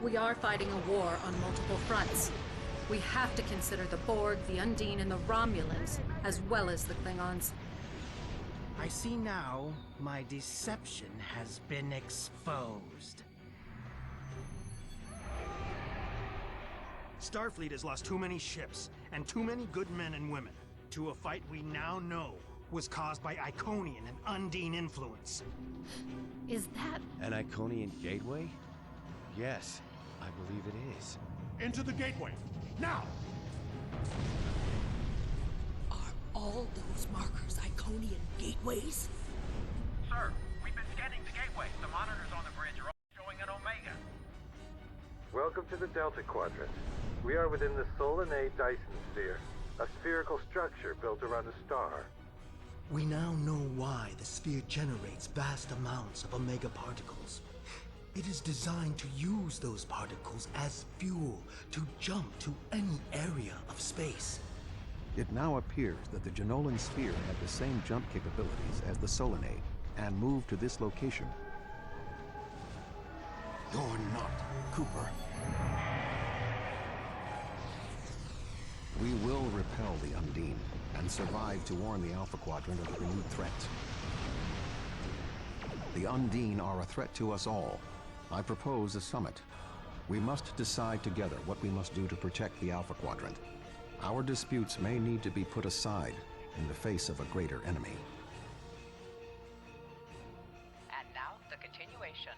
We are fighting a war on multiple fronts. We have to consider the Borg, the Undine, and the Romulans, as well as the Klingons. I see now my deception has been exposed. Starfleet has lost too many ships, and too many good men and women, to a fight we now know was caused by Iconian and Undine influence. Is that... An Iconian gateway? Yes, I believe it is. Into the gateway, now! Are all those markers Iconian gateways? Sir, we've been scanning the gateway. The monitors on the bridge are all showing an Omega. Welcome to the Delta Quadrant. We are within the Solanae Dyson Sphere, a spherical structure built around a star. We now know why the sphere generates vast amounts of Omega particles. It is designed to use those particles as fuel to jump to any area of space. It now appears that the Janolan Sphere had the same jump capabilities as the Solanae, and moved to this location. You're not Cooper. We will repel the Undine, and survive to warn the Alpha Quadrant of the renewed threat. The Undine are a threat to us all. I propose a summit. We must decide together what we must do to protect the Alpha Quadrant. Our disputes may need to be put aside in the face of a greater enemy. And now, the continuation.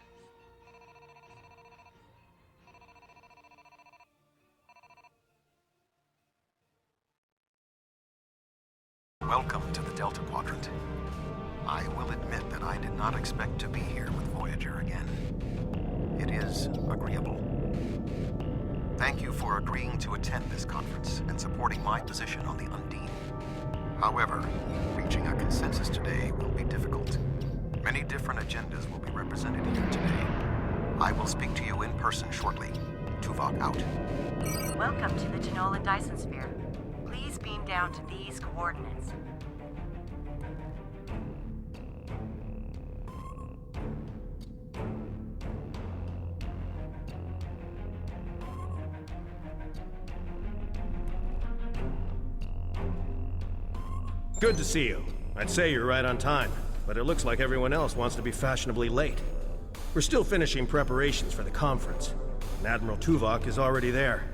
Welcome to the Delta Quadrant. I will admit that I did not expect to be here with Voyager again. It is agreeable. Thank you for agreeing to attend this conference and supporting my position on the Undine. However, reaching a consensus today will be difficult. Many different agendas will be represented here today. I will speak to you in person shortly. Tuvok out. Welcome to the Janolan Dyson Sphere. Please beam down to these coordinates. Good to see you. I'd say you're right on time, but it looks like everyone else wants to be fashionably late. We're still finishing preparations for the conference, and Admiral Tuvok is already there.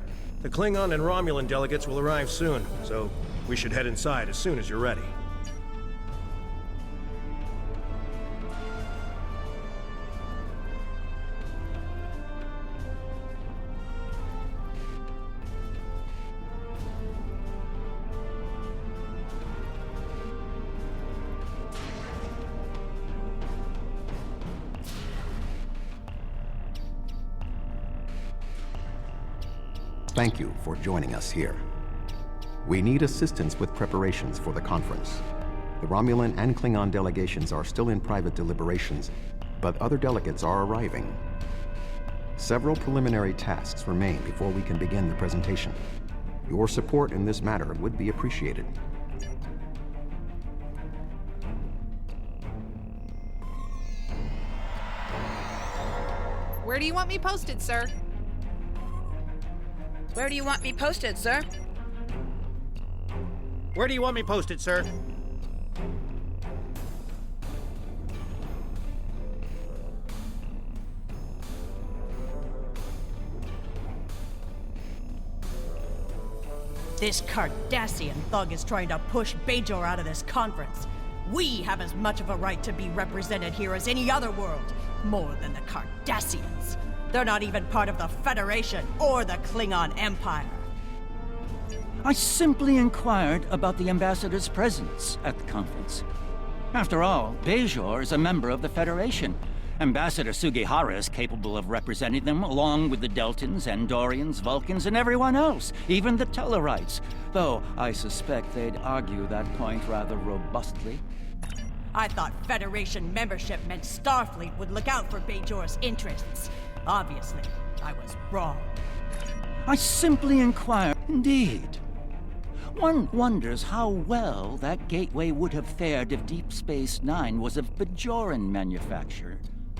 The Klingon and Romulan delegates will arrive soon, so we should head inside as soon as you're ready. Thank you for joining us here. We need assistance with preparations for the conference. The Romulan and Klingon delegations are still in private deliberations, but other delegates are arriving. Several preliminary tasks remain before we can begin the presentation. Your support in this matter would be appreciated. Where do you want me posted, sir? Where do you want me posted, sir? Where do you want me posted, sir? This Cardassian thug is trying to push Bajor out of this conference. We have as much of a right to be represented here as any other world, more than the Cardassians. They're not even part of the Federation or the Klingon Empire. I simply inquired about the ambassador's presence at the conference. After all, Bajor is a member of the Federation. Ambassador Sugihara is capable of representing them, along with the Deltans, Andorians, Vulcans, and everyone else, even the Tellarites. Though I suspect they'd argue that point rather robustly. I thought Federation membership meant Starfleet would look out for Bajor's interests. Obviously, I was wrong. I simply inquired. Indeed. One wonders how well that gateway would have fared if Deep Space Nine was of Bajoran manufacture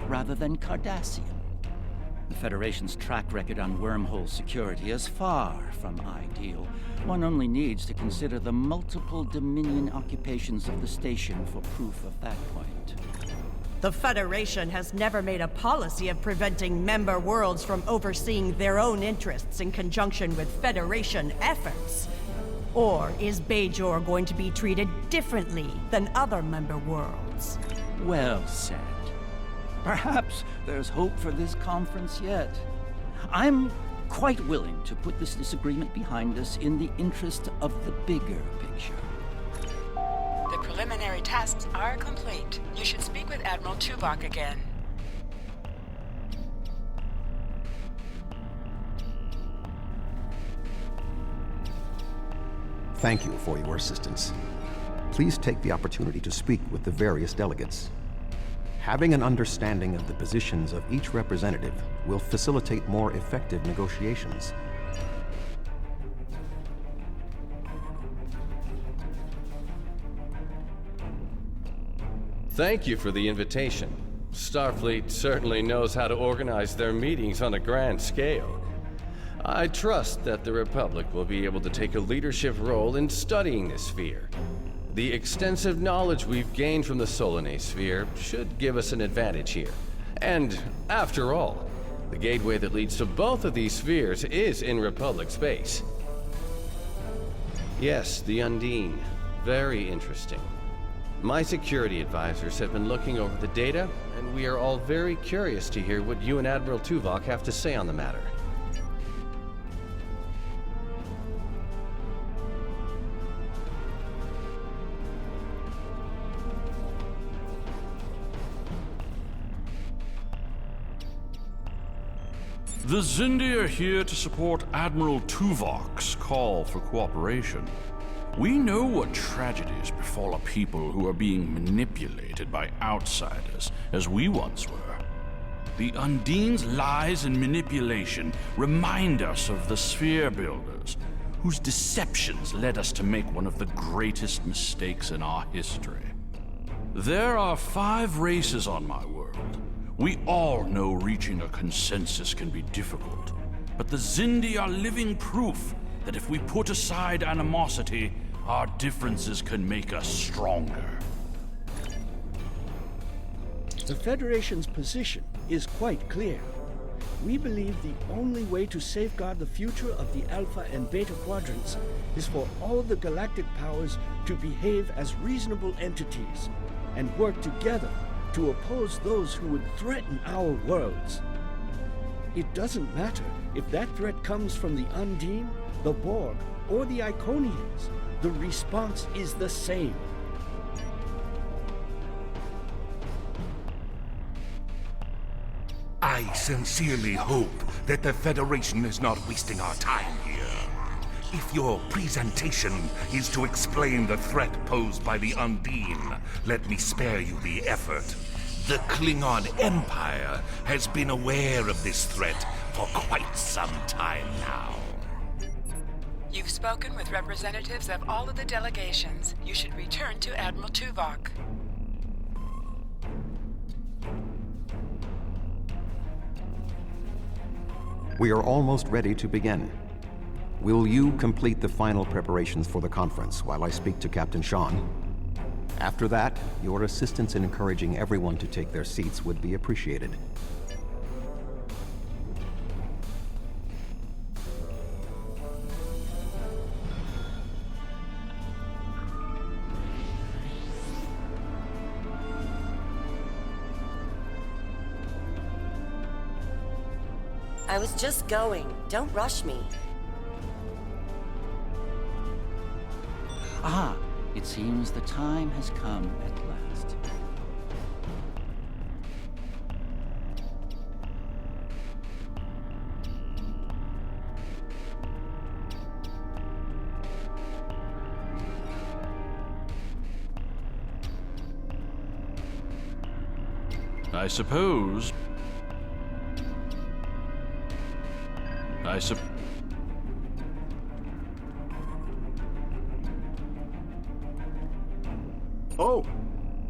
rather than Cardassian. The Federation's track record on wormhole security is far from ideal. One only needs to consider the multiple Dominion occupations of the station for proof of that point. The Federation has never made a policy of preventing member worlds from overseeing their own interests in conjunction with Federation efforts. Or is Bajor going to be treated differently than other member worlds? Well said. Perhaps there's hope for this conference yet. I'm quite willing to put this disagreement behind us in the interest of the bigger picture. The preliminary tasks are complete. You should speak with Admiral Tuvok again. Thank you for your assistance. Please take the opportunity to speak with the various delegates. Having an understanding of the positions of each representative will facilitate more effective negotiations. Thank you for the invitation. Starfleet certainly knows how to organize their meetings on a grand scale. I trust that the Republic will be able to take a leadership role in studying this sphere. The extensive knowledge we've gained from the Solanae sphere should give us an advantage here. And, after all, the gateway that leads to both of these spheres is in Republic space. Yes, the Undine. Very interesting. My security advisors have been looking over the data, and we are all very curious to hear what you and Admiral Tuvok have to say on the matter. The Xindi are here to support Admiral Tuvok's call for cooperation. We know what tragedies befall a people who are being manipulated by outsiders, as we once were. The Undine's lies and manipulation remind us of the Sphere Builders, whose deceptions led us to make one of the greatest mistakes in our history. There are 5 races on my world. We all know reaching a consensus can be difficult, but the Xindi are living proof that if we put aside animosity, our differences can make us stronger. The Federation's position is quite clear. We believe the only way to safeguard the future of the Alpha and Beta quadrants is for all the galactic powers to behave as reasonable entities and work together to oppose those who would threaten our worlds. It doesn't matter if that threat comes from the Undine, the Borg, or the Iconians. The response is the same. I sincerely hope that the Federation is not wasting our time here. If your presentation is to explain the threat posed by the Undine, let me spare you the effort. The Klingon Empire has been aware of this threat for quite some time now. You've spoken with representatives of all of the delegations. You should return to Admiral Tuvok. We are almost ready to begin. Will you complete the final preparations for the conference while I speak to Captain Sean? After that, your assistance in encouraging everyone to take their seats would be appreciated. I was just going. Don't rush me. Ah, it seems the time has come at last. I suppose... Oh,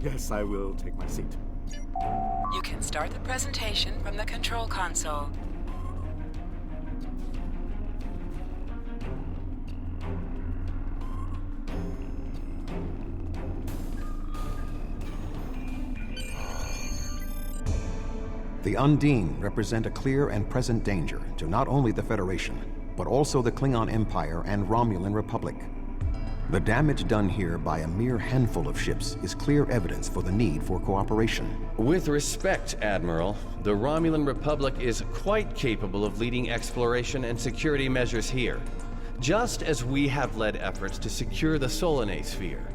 yes, I will take my seat. You can start the presentation from the control console. The Undine represent a clear and present danger to not only the Federation, but also the Klingon Empire and Romulan Republic. The damage done here by a mere handful of ships is clear evidence for the need for cooperation. With respect, Admiral, the Romulan Republic is quite capable of leading exploration and security measures here, just as we have led efforts to secure the Solanae sphere.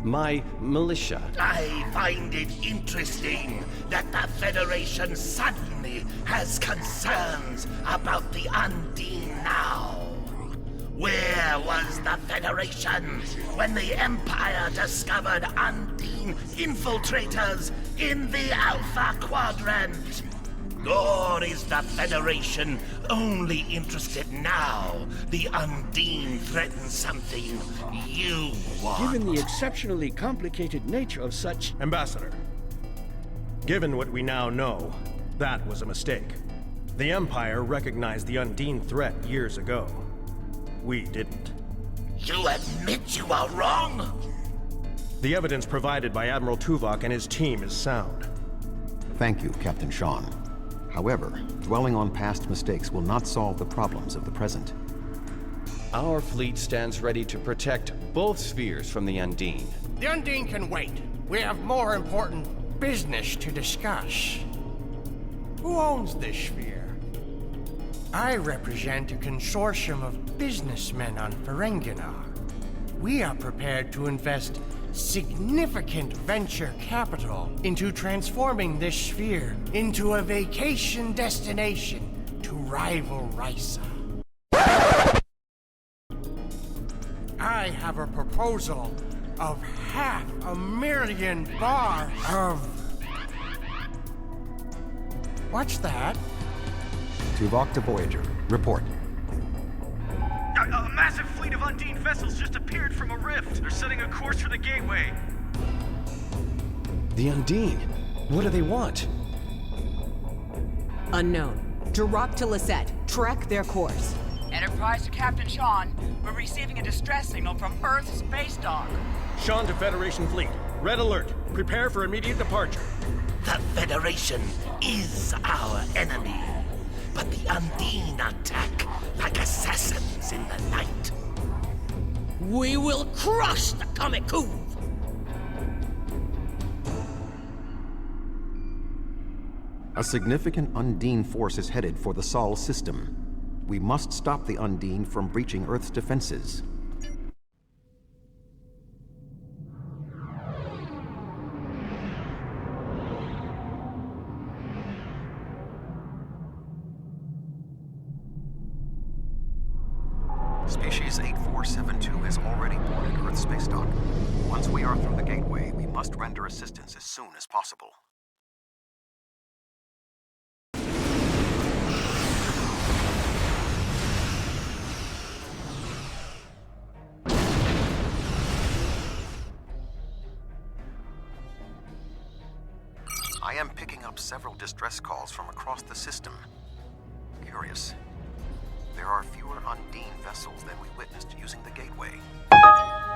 My militia... I find it interesting that the Federation suddenly has concerns about the Undine now. Where was the Federation when the Empire discovered Undine infiltrators in the Alpha Quadrant? Or is the Federation only interested now the Undine threatens something you want? Given the exceptionally complicated nature of such... Ambassador, given what we now know, that was a mistake. The Empire recognized the Undine threat years ago. We didn't. You admit you are wrong? The evidence provided by Admiral Tuvok and his team is sound. Thank you, Captain Sean. However, dwelling on past mistakes will not solve the problems of the present. Our fleet stands ready to protect both spheres from the Undine. The Undine can wait. We have more important business to discuss. Who owns this sphere? I represent a consortium of businessmen on Ferenginar. We are prepared to invest significant venture capital into transforming this sphere into a vacation destination to rival Risa. I have a proposal of $500,000 of... What's that? Tuvok to Voyager. Report. A massive fleet of Undine vessels just appeared from a rift. They're setting a course for the gateway. The Undine? What do they want? Unknown. Direct to Lisette. Track their course. Enterprise to Captain Sean. We're receiving a distress signal from Earth's space dock. Sean to Federation Fleet. Red alert. Prepare for immediate departure. The Federation is our enemy. But the Undine attack like assassins in the night. We will crush the Kamikuv! A significant Undine force is headed for the Sol system. We must stop the Undine from breaching Earth's defenses. Species 8472 has already boarded Earth's space dock. Once we are through the gateway, we must render assistance as soon as possible. I am picking up several distress calls from across the system. Curious. There are fewer Undine vessels than we witnessed using the gateway.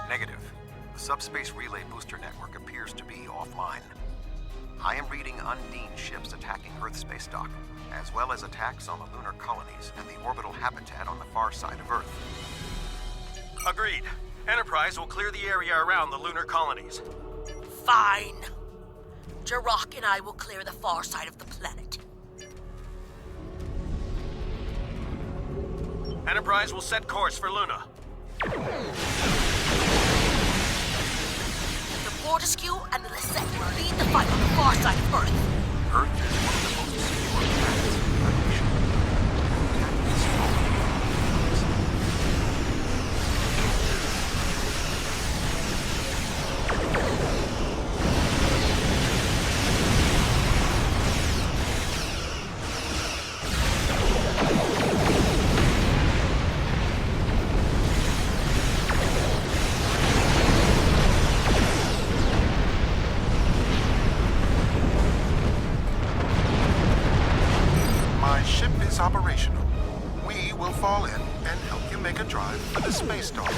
Negative. The subspace relay booster network appears to be offline. I am reading Undine ships attacking Earth's space dock, as well as attacks on the lunar colonies and the orbital habitat on the far side of Earth. Agreed. Enterprise will clear the area around the lunar colonies. Fine. Jirok and I will clear the far side of the planet. Enterprise will set course for Luna. The Fortescue and the Lisette will lead the fight on the far side of Earth. Earth is one of the most secure planets in the Federation. That is all. Operational. We will fall in and help you make a drive for the space dock.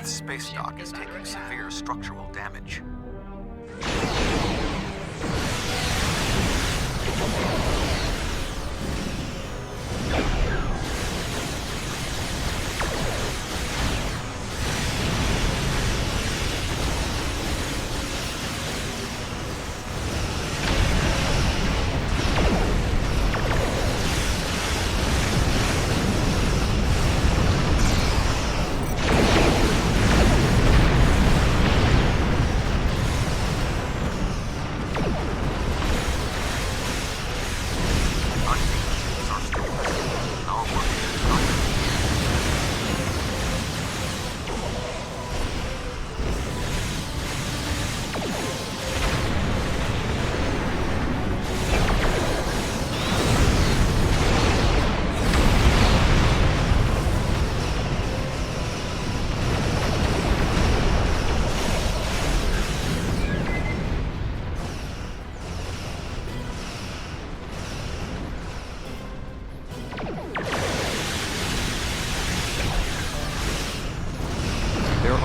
Earth's space dock is taking severe structural damage.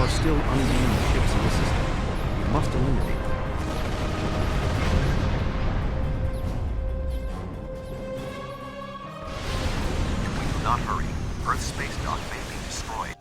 Still unmanned ships in the system. We must eliminate them. If we do not hurry, Earth's space dock may be destroyed.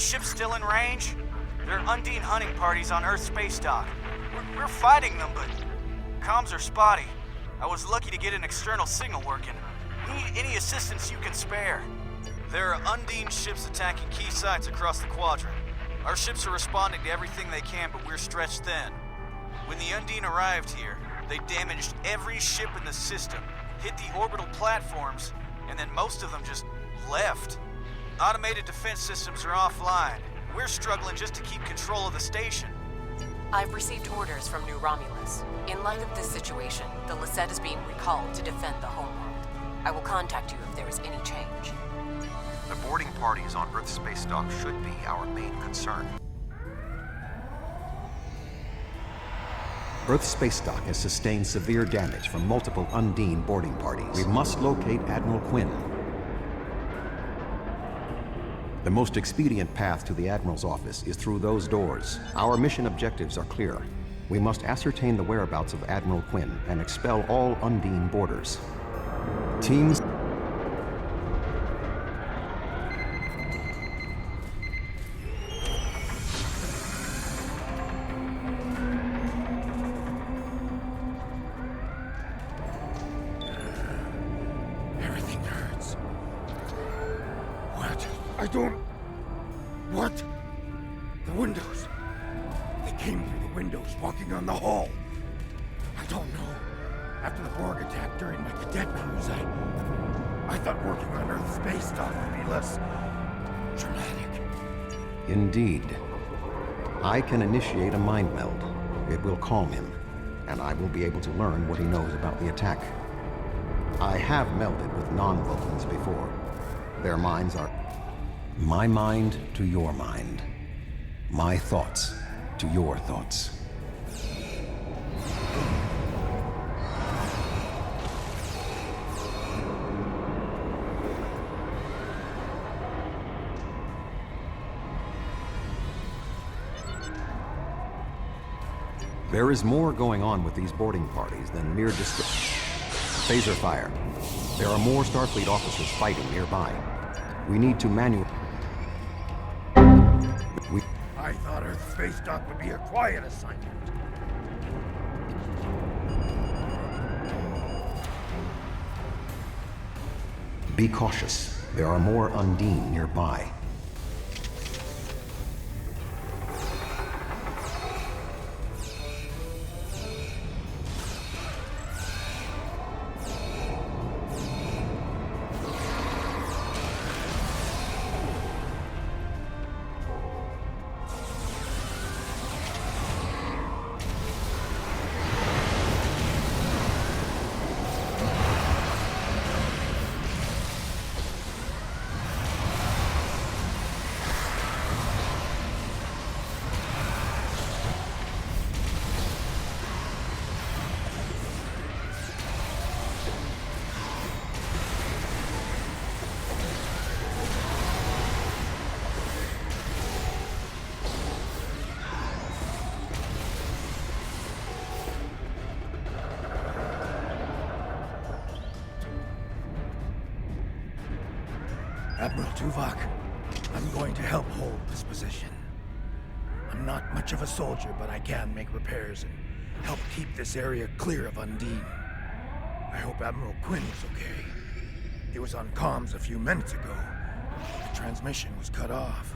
ships still in range? There are Undine hunting parties on Earth space dock. We're fighting them, but comms are spotty. I was lucky to get an external signal working. We need any assistance you can spare. There are Undine ships attacking key sites across the quadrant. Our ships are responding to everything they can, but we're stretched thin. When the Undine arrived here, they damaged every ship in the system, hit the orbital platforms, and then most of them just left. Automated defense systems are offline. We're struggling just to keep control of the station. I've received orders from New Romulus. In light of this situation, the Lisette is being recalled to defend the homeworld. I will contact you if there is any change. The boarding parties on Earth space dock should be our main concern. Earth space dock has sustained severe damage from multiple Undine boarding parties. We must locate Admiral Quinn. The most expedient path to the Admiral's office is through those doors. Our mission objectives are clear. We must ascertain the whereabouts of Admiral Quinn and expel all Undine boarders. Teams... Everything hurts. What? I don't... What? The windows. They came through the windows, walking on the hall. I don't know. After the Borg attack during my cadet cruise, I thought working on Earth space dock would be less dramatic. Indeed. I can initiate a mind meld. It will calm him, and I will be able to learn what he knows about the attack. I have melded with non-Vulcans before. Their minds are my mind to your mind. My thoughts to your thoughts. There is more going on with these boarding parties than mere phaser fire. There are more Starfleet officers fighting nearby. We need to I thought Earth space dock would be a quiet assignment. Be cautious. There are more Undine nearby. Admiral Tuvok, I'm going to help hold this position. I'm not much of a soldier, but I can make repairs and help keep this area clear of Undine. I hope Admiral Quinn was okay. He was on comms a few minutes ago. The transmission was cut off.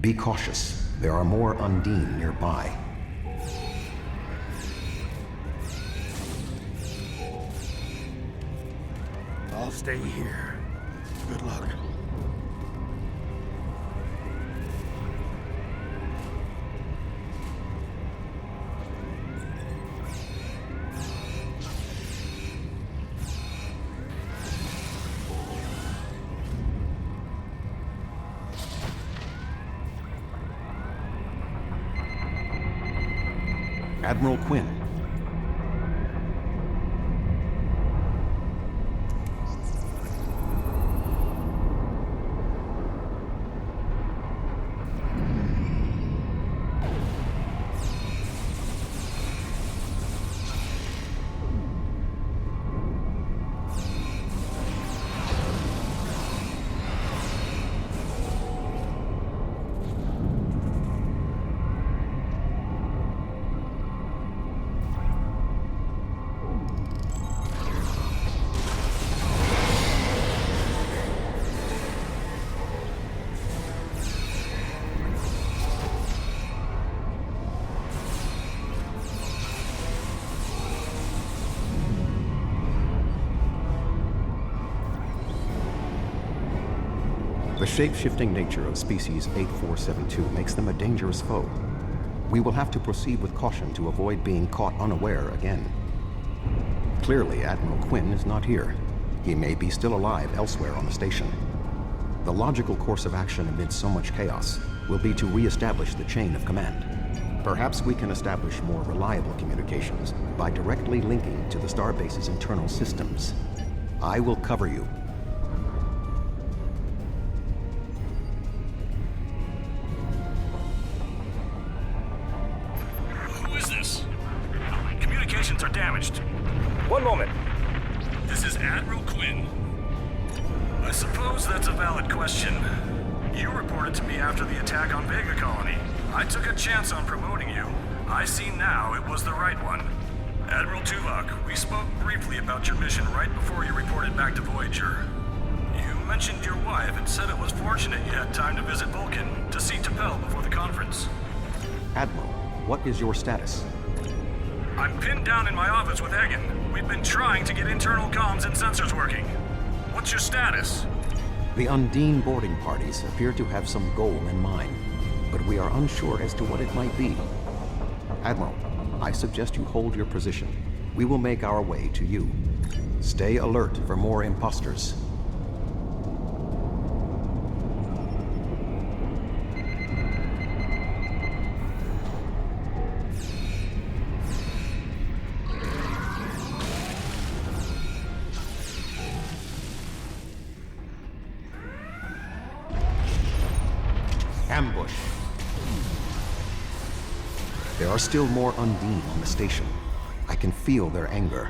Be cautious. There are more Undine nearby. I'll stay here. Good luck. Admiral Quinn. shape-shifting nature of species 8472 makes them a dangerous foe. We will have to proceed with caution to avoid being caught unaware again. Clearly, Admiral Quinn is not here. He may be still alive elsewhere on the station. The logical course of action amid so much chaos will be to re-establish the chain of command. Perhaps we can establish more reliable communications by directly linking to the Starbase's internal systems. I will cover you. Who is this? Communications are damaged. One moment. This is Admiral Quinn. I suppose that's a valid question. You reported to me after the attack on Vega Colony. I took a chance on promoting you. I see now it was the right one. Admiral Tuvok, we spoke briefly about your mission right before you reported back to Voyager. You mentioned your wife and said it was fortunate you had time to visit Vulcan to see T'Pel before the conference. Admiral, what is your status? I'm pinned down in my office with Egan. We've been trying to get internal comms and sensors working. What's your status? The Undine boarding parties appear to have some goal in mind, but we are unsure as to what it might be. Admiral, I suggest you hold your position. We will make our way to you. Stay alert for more imposters. Ambush. There are still more Undine on the station. I can feel their anger.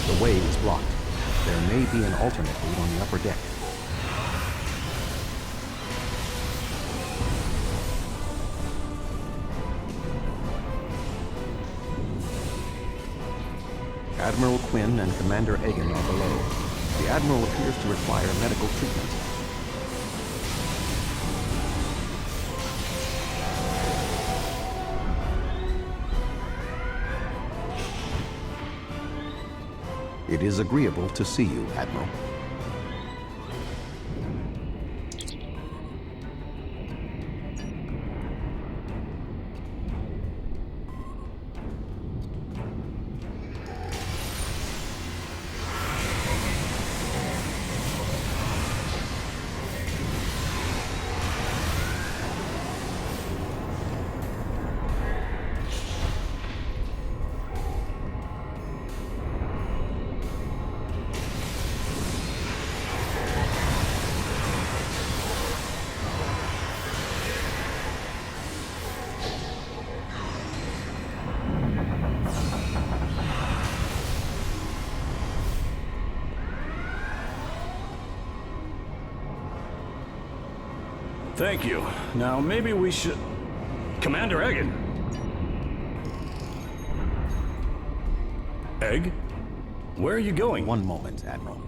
The way is blocked. There may be an alternate route on the upper deck. Admiral Quinn and Commander Egan are below. The Admiral appears to require medical treatment. It is agreeable to see you, Admiral. Thank you. Now, maybe we should... Commander Egan! Egg? Where are you going? One moment, Admiral.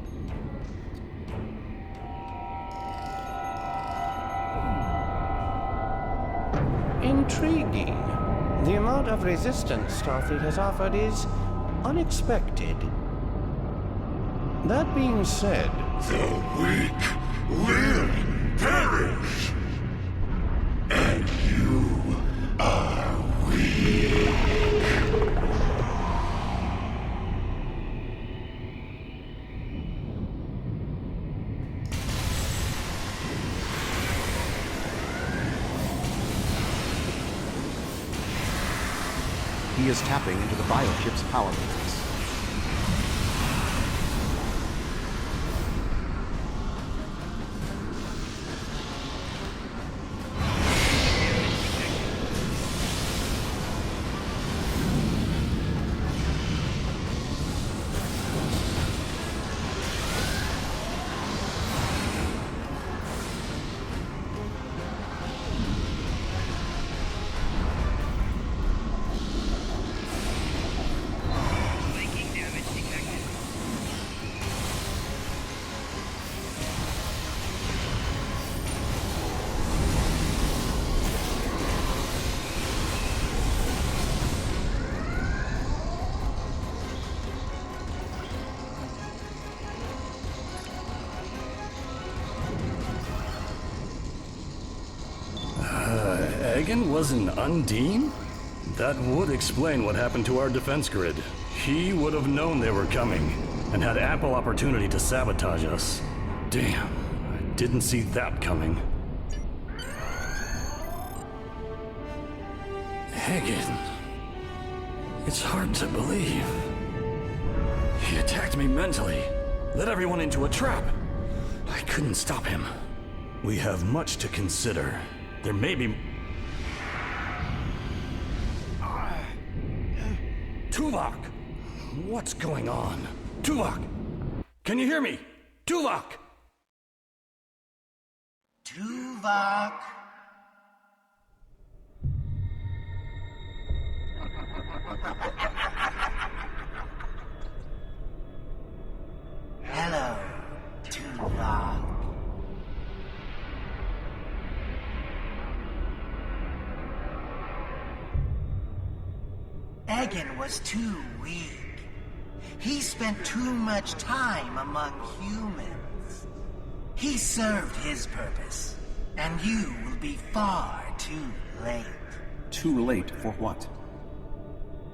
Intriguing. The amount of resistance Starfleet has offered is unexpected. That being said... The weak will perish! And you are weak. He is tapping into the biochip's power matrix. Egan was an Undine? That would explain what happened to our defense grid. He would have known they were coming, and had ample opportunity to sabotage us. Damn, I didn't see that coming. Egan. It's hard to believe. He attacked me mentally, led everyone into a trap. I couldn't stop him. We have much to consider. There may be... Tuvok! What's going on? Tuvok! Can you hear me? Tuvok! Tuvok! Hello, Tuvok. Egan was too weak. He spent too much time among humans. He served his purpose, and you will be far too late. Too late for what?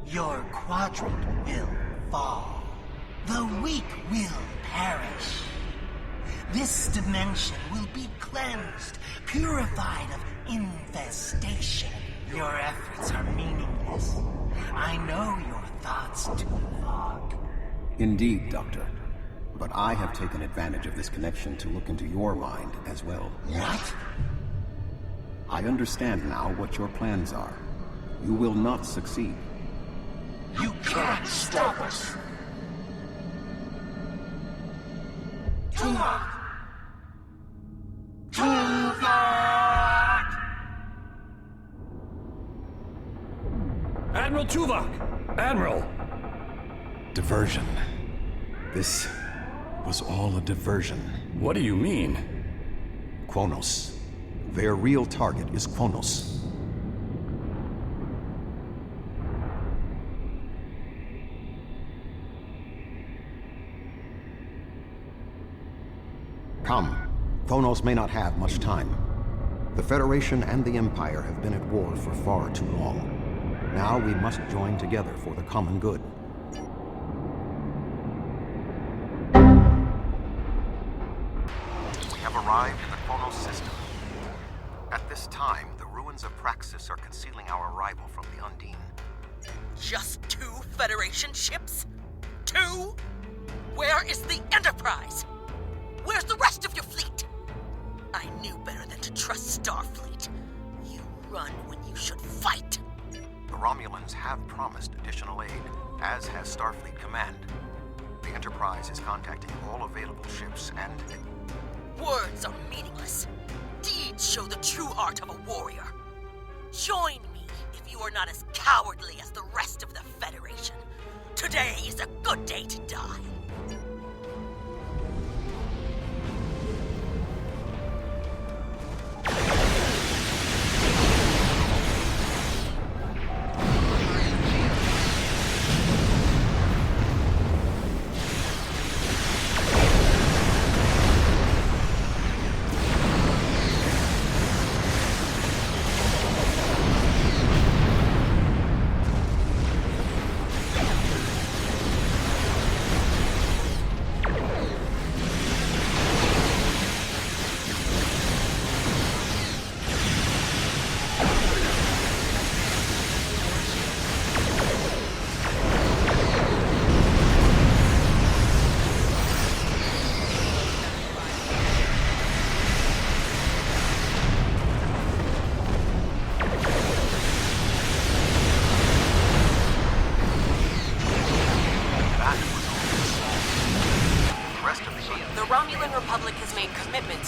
Your quadrant will fall. The weak will perish. This dimension will be cleansed, purified of infestation. Your efforts are meaningless. I know your thoughts, Tuvok. Indeed, Doctor. But I have taken advantage of this connection to look into your mind as well. What? I understand now what your plans are. You will not succeed. You can't stop us. Tuvok! Tuvok! Admiral Tuvok! Admiral! Diversion. This was all a diversion. What do you mean? Kronos. Their real target is Kronos. Come. Kronos may not have much time. The Federation and the Empire have been at war for far too long. Now we must join together for the common good. We have arrived in the Kronos system. At this time, the ruins of Praxis are concealing our arrival from the Undine. Just 2 Federation ships? 2? Where is the Enterprise? Where's the rest of your fleet? I knew better than to trust Starfleet. You run when you should fight. The Romulans have promised additional aid, as has Starfleet Command. The Enterprise is contacting all available ships and... Words are meaningless. Deeds show the true heart of a warrior. Join me if you are not as cowardly as the rest of the Federation. Today is a good day to die.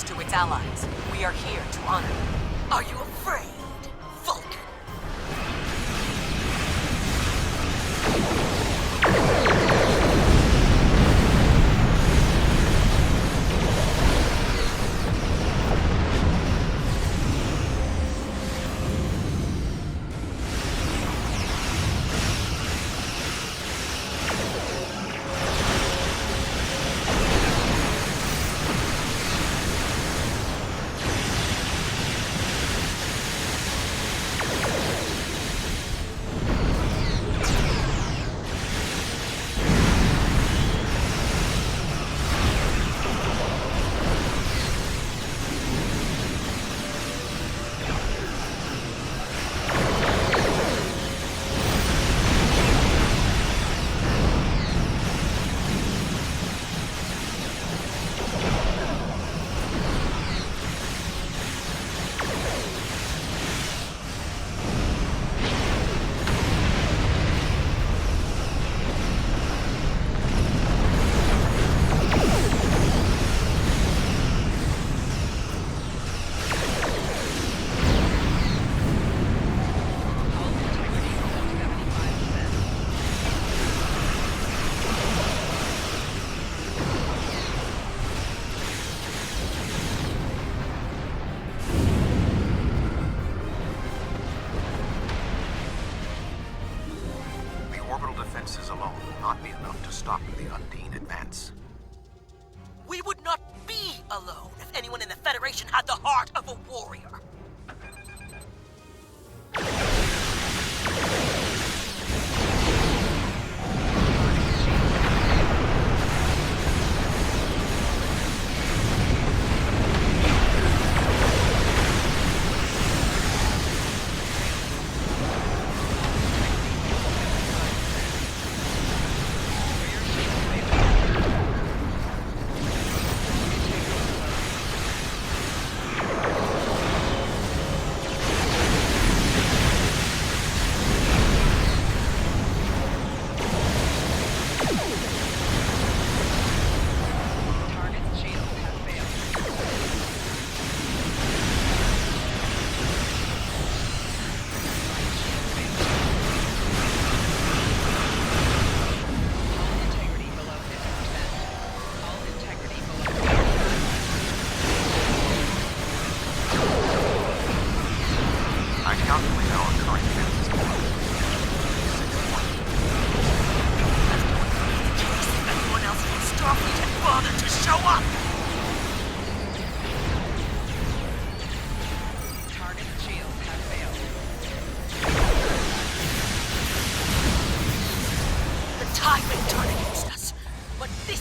To its allies. We are here to honor them. Are you afraid, Vulcan? enough to stop the Undine advance. We would not be alone if anyone in the Federation had the heart of a warrior.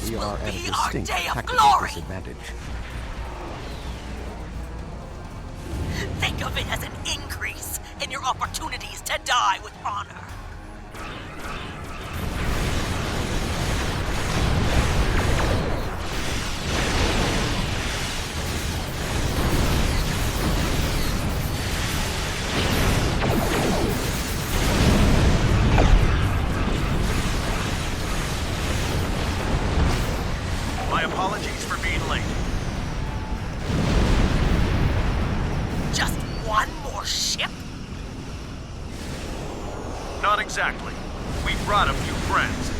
We are at a distinct tactical disadvantage. Think of it as an increase in your opportunities to die with honor. My apologies for being late. Just one more ship? Not exactly. We brought a few friends.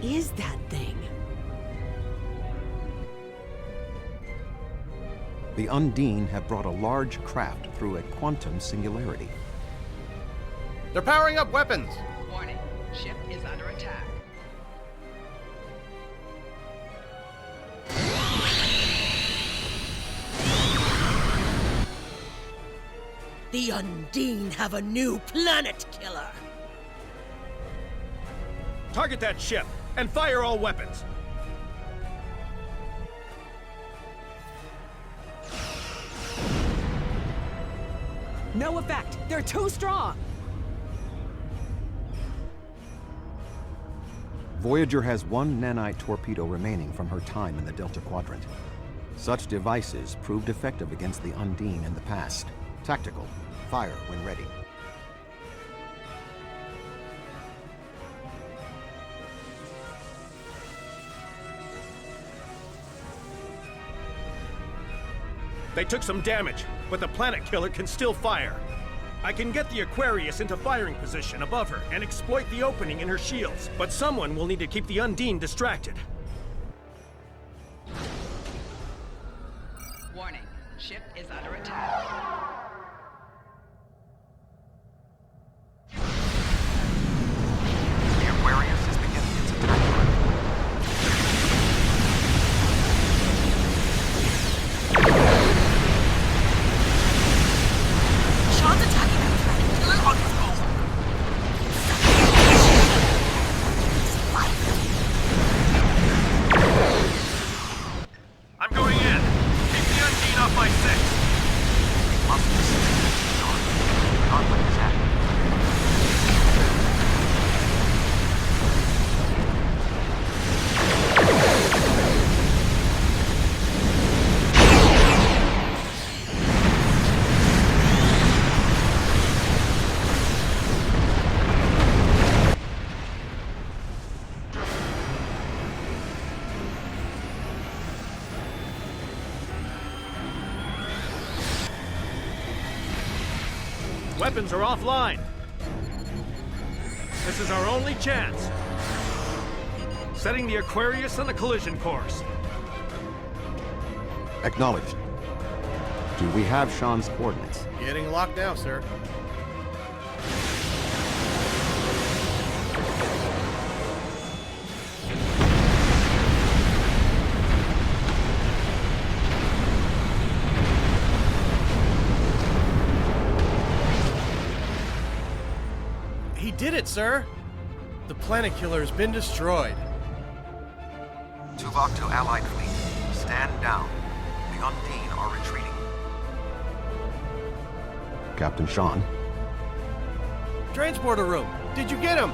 is that thing? The Undine have brought a large craft through a quantum singularity. They're powering up weapons! Warning, ship is under attack. The Undine have a new planet killer! Target that ship, and fire all weapons! No effect! They're too strong! Voyager has one nanite torpedo remaining from her time in the Delta Quadrant. Such devices proved effective against the Undine in the past. Tactical. Fire when ready. They took some damage, but the planet killer can still fire. I can get the Aquarius into firing position above her and exploit the opening in her shields, but someone will need to keep the Undine distracted. Warning, ship is under attack. The Aquarius is beginning its attack run. Sean's attacking that planet killer on his own! I'm going in! Keep the Undine off my 6! Must listen. Not let this happen. Weapons are offline. This is our only chance. Setting the Aquarius on a collision course. Acknowledged. Do we have Sean's coordinates? Getting locked now, sir. He did it, sir! The planet killer has been destroyed. Tuvok to Allied fleet. Stand down. The Undine are retreating. Captain Sean. Transporter room! Did you get him?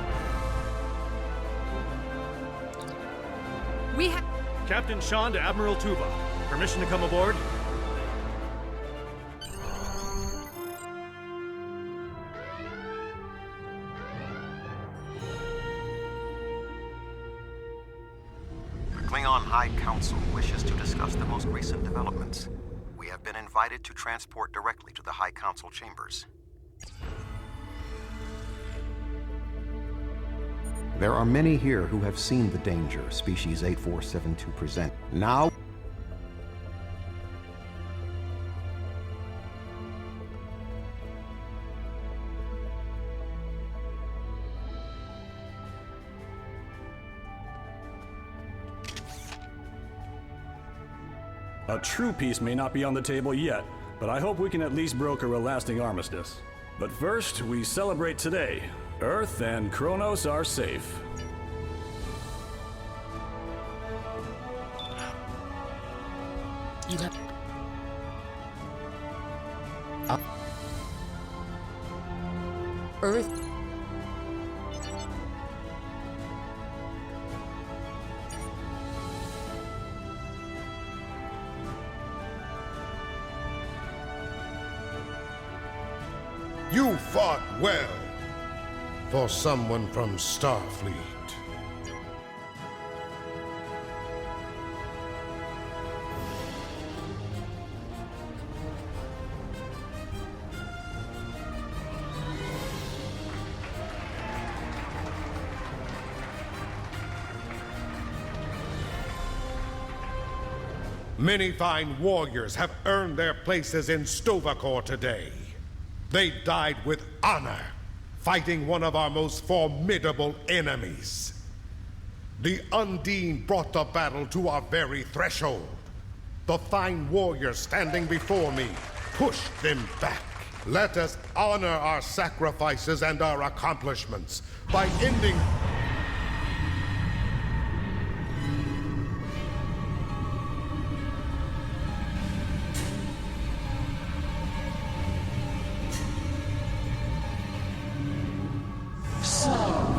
We have... Captain Sean to Admiral Tuvok. Permission to come aboard? Klingon High Council wishes to discuss the most recent developments. We have been invited to transport directly to the High Council chambers. There are many here who have seen the danger Species 8472 present. Now... A true peace may not be on the table yet, but I hope we can at least broker a lasting armistice. But first, we celebrate today. Earth and Kronos are safe. Earth. You fought well for someone from Starfleet. Many fine warriors have earned their places in Stovacor today. They died with honor, fighting one of our most formidable enemies. The Undine brought the battle to our very threshold. The fine warriors standing before me pushed them back. Let us honor our sacrifices and our accomplishments by ending... So,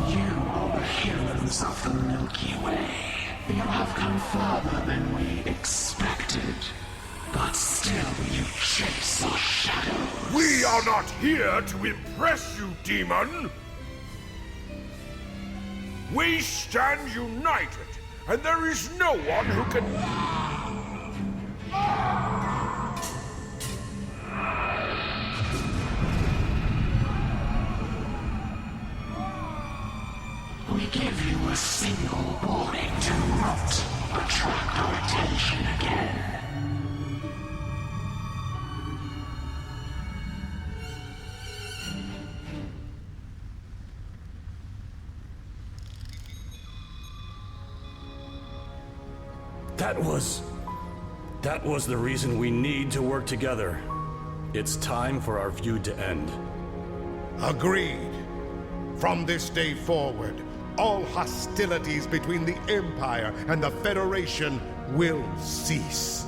you are the heroes of the Milky Way. You have come further than we expected. But still you chase our shadows. We are not here to impress you, demon! We stand united, and there is no one who can... We give you a single warning to not attract our attention again. That was the reason we need to work together. It's time for our feud to end. Agreed. From this day forward, all hostilities between the Empire and the Federation will cease.